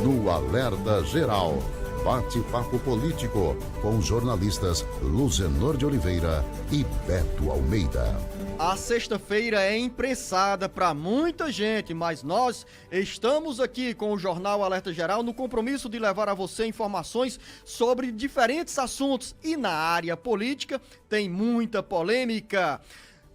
no Alerta Geral. Bate-papo político com os jornalistas Luzenor de Oliveira e Beto Almeida. A sexta-feira é imprensada para muita gente, mas nós estamos aqui com o Jornal Alerta Geral no compromisso de levar a você informações sobre diferentes assuntos. E na área política tem muita polêmica.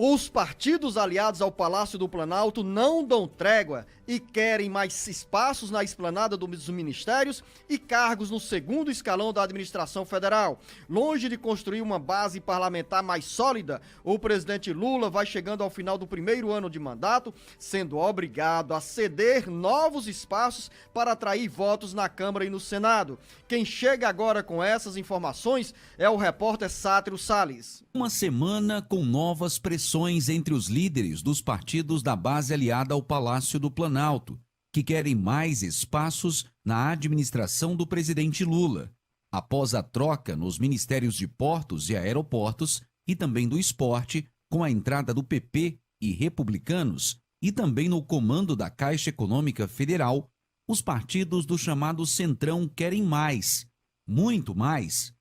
Os partidos aliados ao Palácio do Planalto não dão trégua e querem mais espaços na esplanada dos ministérios e cargos no segundo escalão da administração federal. Longe de construir uma base parlamentar mais sólida, o presidente Lula vai chegando ao final do primeiro ano de mandato, sendo obrigado a ceder novos espaços para atrair votos na Câmara e no Senado. Quem chega agora com essas informações é o repórter Sátiro Salles. Uma semana com novas pressões entre os líderes dos partidos da base aliada ao Palácio do Planalto, que querem mais espaços na administração do presidente Lula. Após a troca nos ministérios de Portos e Aeroportos e também do Esporte, com a entrada do PP e Republicanos, e também no comando da Caixa Econômica Federal, os partidos do chamado Centrão querem mais, muito mais.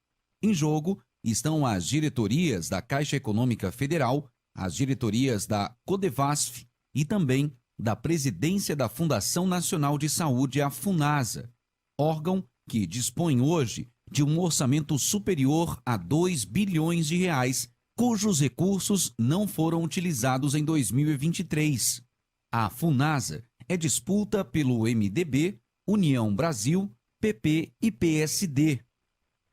Em jogo estão as diretorias da Caixa Econômica Federal, as diretorias da Codevasf e também da Presidência da Fundação Nacional de Saúde, a FUNASA, órgão que dispõe hoje de um orçamento superior a 2 bilhões de reais, cujos recursos não foram utilizados em 2023. A FUNASA é disputa pelo MDB, União Brasil, PP e PSD.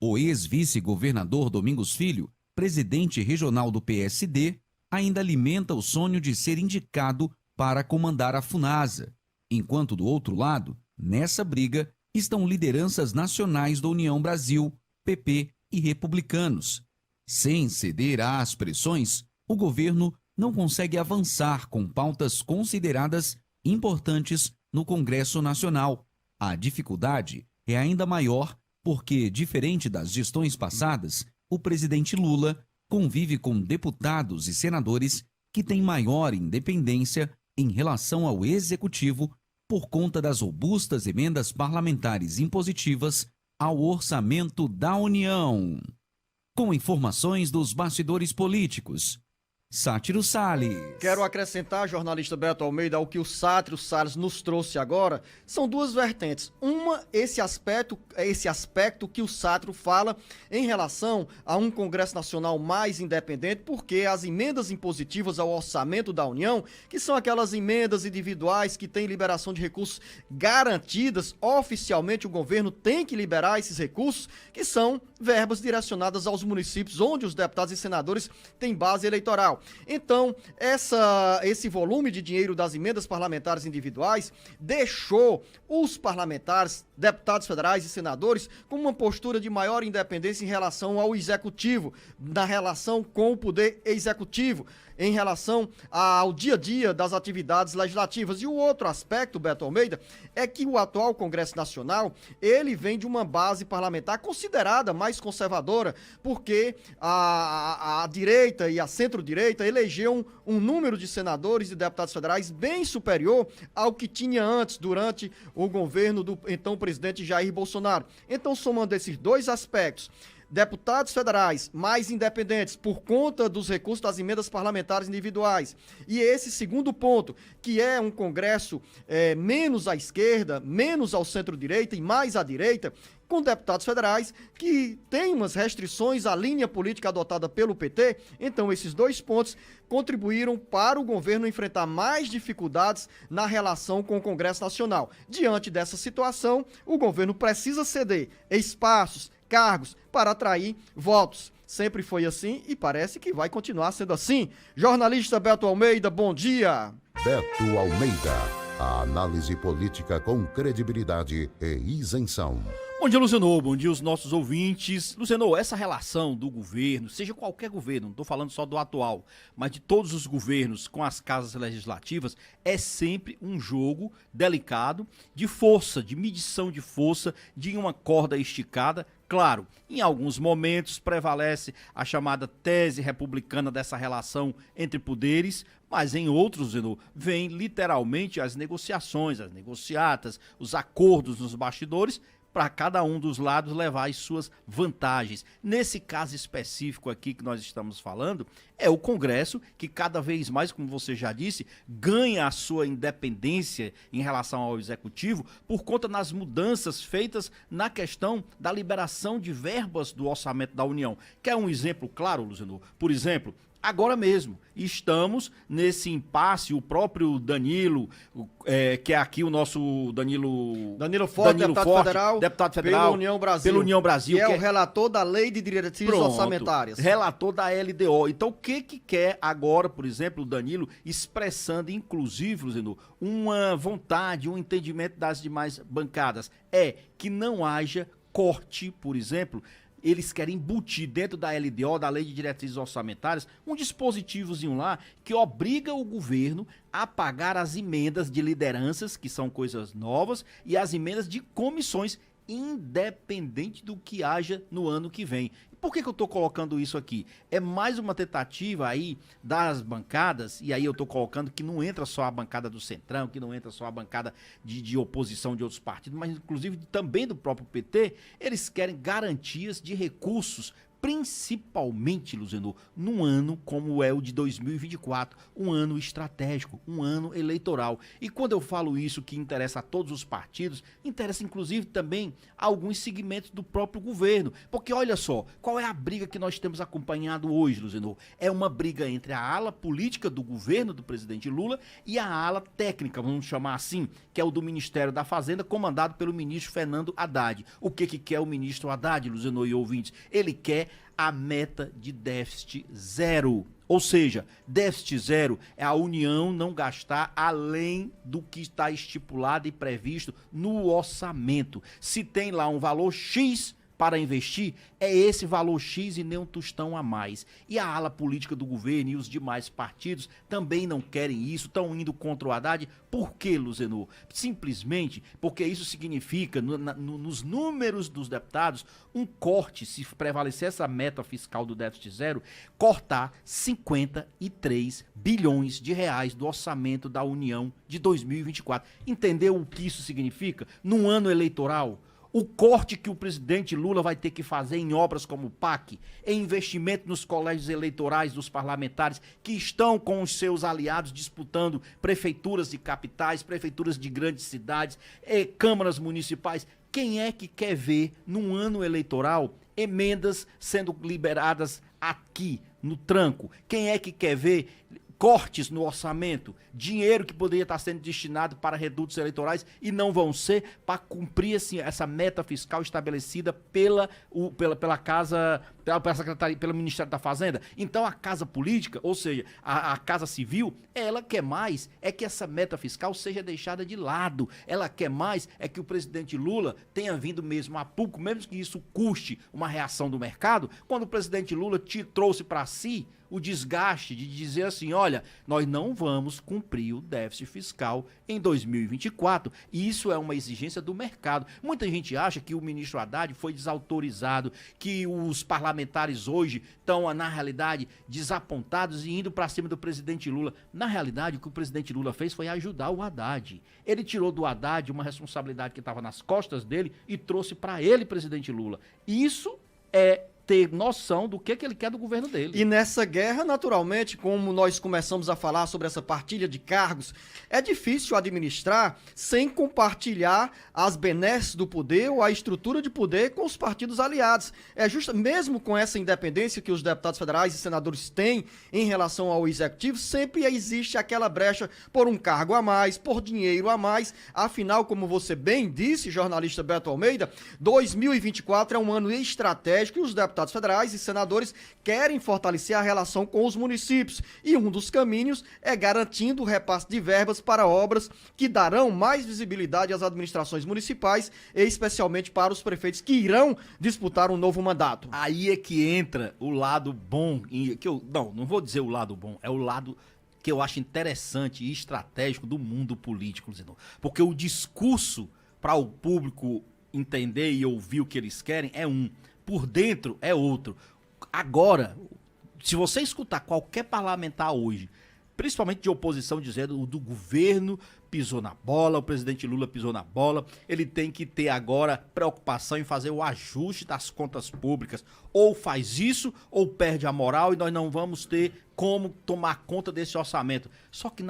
O ex-vice-governador Domingos Filho, presidente regional do PSD, ainda alimenta o sonho de ser indicado para comandar a FUNASA, enquanto do outro lado, nessa briga, estão lideranças nacionais da União Brasil, PP e Republicanos. Sem ceder às pressões, o governo não consegue avançar com pautas consideradas importantes no Congresso Nacional. A dificuldade é ainda maior porque, diferente das gestões passadas, o presidente Lula convive com deputados e senadores que têm maior independência em relação ao executivo por conta das robustas emendas parlamentares impositivas ao orçamento da União. Com informações dos bastidores políticos, Sátiro Salles. Quero acrescentar, jornalista Beto Almeida, ao que o Sátiro Salles nos trouxe agora. São duas vertentes. Uma, esse aspecto que o Sátiro fala em relação a um Congresso Nacional mais independente, porque as emendas impositivas ao orçamento da União, que são aquelas emendas individuais que têm liberação de recursos garantidas, oficialmente o governo tem que liberar esses recursos, que são verbas direcionadas aos municípios onde os deputados e senadores têm base eleitoral. Então, esse volume de dinheiro das emendas parlamentares individuais deixou os parlamentares, deputados federais e senadores com uma postura de maior independência em relação ao executivo, na relação com o poder executivo, em relação ao dia a dia das atividades legislativas. E o outro aspecto, Beto Almeida, é que o atual Congresso Nacional, ele vem de uma base parlamentar considerada mais conservadora, porque a direita e a centro-direita elegeu um número de senadores e deputados federais bem superior ao que tinha antes, durante o governo do então presidente Jair Bolsonaro. Então, somando esses dois aspectos, deputados federais mais independentes por conta dos recursos das emendas parlamentares individuais. E esse segundo ponto, que é um Congresso menos à esquerda, menos ao centro-direita e mais à direita, com deputados federais que têm umas restrições à linha política adotada pelo PT. Então, esses dois pontos contribuíram para o governo enfrentar mais dificuldades na relação com o Congresso Nacional. Diante dessa situação, o governo precisa ceder espaços, cargos para atrair votos. Sempre foi assim e parece que vai continuar sendo assim. Jornalista Beto Almeida, bom dia. Beto Almeida, a análise política com credibilidade e isenção. Bom dia, Luciano. Bom dia, os nossos ouvintes. Luciano, essa relação do governo, seja qualquer governo, não estou falando só do atual, mas de todos os governos com as casas legislativas, é sempre um jogo delicado de força, de medição de força, de uma corda esticada. Claro, em alguns momentos prevalece a chamada tese republicana dessa relação entre poderes, mas em outros, Zenô, vem literalmente as negociações, as negociatas, os acordos nos bastidores, para cada um dos lados levar as suas vantagens. Nesse caso específico aqui que nós estamos falando, é o Congresso que cada vez mais, como você já disse, ganha a sua independência em relação ao Executivo por conta das mudanças feitas na questão da liberação de verbas do orçamento da União. Quer um exemplo claro, Luciano? Por exemplo, agora mesmo, estamos nesse impasse, o próprio Danilo, que é aqui o nosso Danilo Forte, deputado federal, pela União Brasil, que é o relator da Lei de Diretrizes Orçamentárias. Relator da LDO. Então, o que quer agora, por exemplo, o Danilo, expressando, inclusive, Luciano, uma vontade, um entendimento das demais bancadas, é que não haja corte, por exemplo. Eles querem embutir dentro da LDO, da Lei de Diretrizes Orçamentárias, um dispositivozinho lá que obriga o governo a pagar as emendas de lideranças, que são coisas novas, e as emendas de comissões, independente do que haja no ano que vem. Por que eu estou colocando isso aqui? É mais uma tentativa aí das bancadas, e aí eu estou colocando que não entra só a bancada do Centrão, que não entra só a bancada de oposição de outros partidos, mas inclusive também do próprio PT, eles querem garantias de recursos, principalmente, Luciano, num ano como é o de 2024, um ano estratégico, um ano eleitoral. E quando eu falo isso que interessa a todos os partidos, interessa inclusive também a alguns segmentos do próprio governo. Porque olha só, qual é a briga que nós temos acompanhado hoje, Luciano? É uma briga entre a ala política do governo do presidente Lula e a ala técnica, vamos chamar assim, que é o do Ministério da Fazenda, comandado pelo ministro Fernando Haddad. O que quer o ministro Haddad, Luciano e ouvintes? Ele quer a meta de déficit zero. Ou seja, déficit zero é a União não gastar além do que está estipulado e previsto no orçamento. Se tem lá um valor X para investir, é esse valor X e nem um tostão a mais. E a ala política do governo e os demais partidos também não querem isso, estão indo contra o Haddad. Por quê, Luciano? Simplesmente porque isso significa, nos números dos deputados, um corte, se prevalecer essa meta fiscal do déficit zero, cortar 53 bilhões de reais do orçamento da União de 2024. Entendeu o que isso significa? Num ano eleitoral, o corte que o presidente Lula vai ter que fazer em obras como o PAC, em investimento nos colégios eleitorais dos parlamentares que estão com os seus aliados disputando prefeituras de capitais, prefeituras de grandes cidades, câmaras municipais. Quem é que quer ver, num ano eleitoral, emendas sendo liberadas aqui, no tranco? Quem é que quer ver cortes no orçamento, dinheiro que poderia estar sendo destinado para redutos eleitorais e não vão ser para cumprir assim, essa meta fiscal estabelecida pela Casa, pela Secretaria, pelo Ministério da Fazenda? Então a Casa Política, ou seja, a Casa Civil, ela quer mais é que essa meta fiscal seja deixada de lado. Ela quer mais é que o presidente Lula tenha vindo mesmo a pouco, mesmo que isso custe uma reação do mercado, quando o presidente Lula trouxe para si o desgaste de dizer assim, olha, nós não vamos cumprir o déficit fiscal em 2024. E isso é uma exigência do mercado. Muita gente acha que o ministro Haddad foi desautorizado, que os parlamentares hoje estão, na realidade, desapontados e indo para cima do presidente Lula. Na realidade, o que o presidente Lula fez foi ajudar o Haddad. Ele tirou do Haddad uma responsabilidade que estava nas costas dele e trouxe para ele, presidente Lula. Isso é ter noção do que ele quer do governo dele. E nessa guerra, naturalmente, como nós começamos a falar sobre essa partilha de cargos, é difícil administrar sem compartilhar as benesses do poder ou a estrutura de poder com os partidos aliados. É justo, mesmo com essa independência que os deputados federais e senadores têm em relação ao executivo, sempre existe aquela brecha por um cargo a mais, por dinheiro a mais. Afinal, como você bem disse, jornalista Beto Almeida, 2024 é um ano estratégico e os deputados federais e senadores querem fortalecer a relação com os municípios e um dos caminhos é garantindo o repasse de verbas para obras que darão mais visibilidade às administrações municipais e especialmente para os prefeitos que irão disputar um novo mandato. Aí é que entra o lado bom, não vou dizer o lado bom, é o lado que eu acho interessante e estratégico do mundo político, porque o discurso para o público entender e ouvir o que eles querem é um, por dentro é outro. Agora, se você escutar qualquer parlamentar hoje principalmente de oposição, dizendo o do governo pisou na bola, o presidente Lula pisou na bola, ele tem que ter agora preocupação em fazer o ajuste das contas públicas. Ou faz isso, ou perde a moral e nós não vamos ter como tomar conta desse orçamento. Só que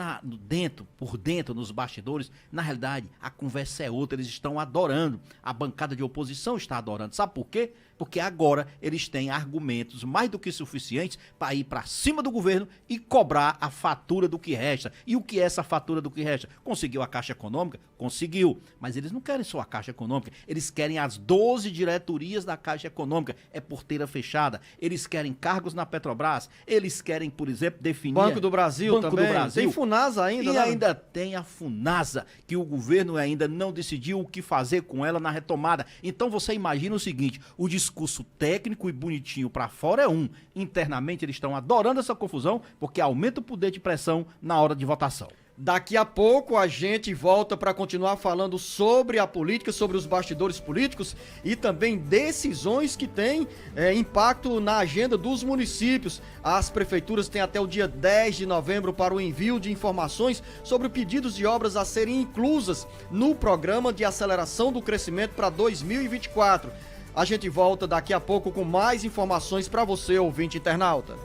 por dentro, nos bastidores, na realidade, a conversa é outra, eles estão adorando. A bancada de oposição está adorando. Sabe por quê? Porque agora eles têm argumentos mais do que suficientes para ir para cima do governo e cobrar a fatura do que resta. E o que é essa fatura do que resta? Conseguiu a Caixa Econômica? Conseguiu. Mas eles não querem só a Caixa Econômica, eles querem as 12 diretorias da Caixa Econômica. É porteira fechada. Eles querem cargos na Petrobras, eles querem, por exemplo, definir... Banco do Brasil também. Do Brasil. Tem Funasa ainda, e né? ainda tem a Funasa, que o governo ainda não decidiu o que fazer com ela na retomada. Então você imagina o seguinte, o discurso técnico e bonitinho pra fora é um. Internamente eles estão adorando essa confusão, porque aumenta o poder de pressão na hora de votação. Daqui a pouco a gente volta para continuar falando sobre a política, sobre os bastidores políticos e também decisões que têm impacto na agenda dos municípios. As prefeituras têm até o dia 10 de novembro para o envio de informações sobre pedidos de obras a serem inclusas no Programa de Aceleração do Crescimento para 2024. A gente volta daqui a pouco com mais informações para você, ouvinte internauta.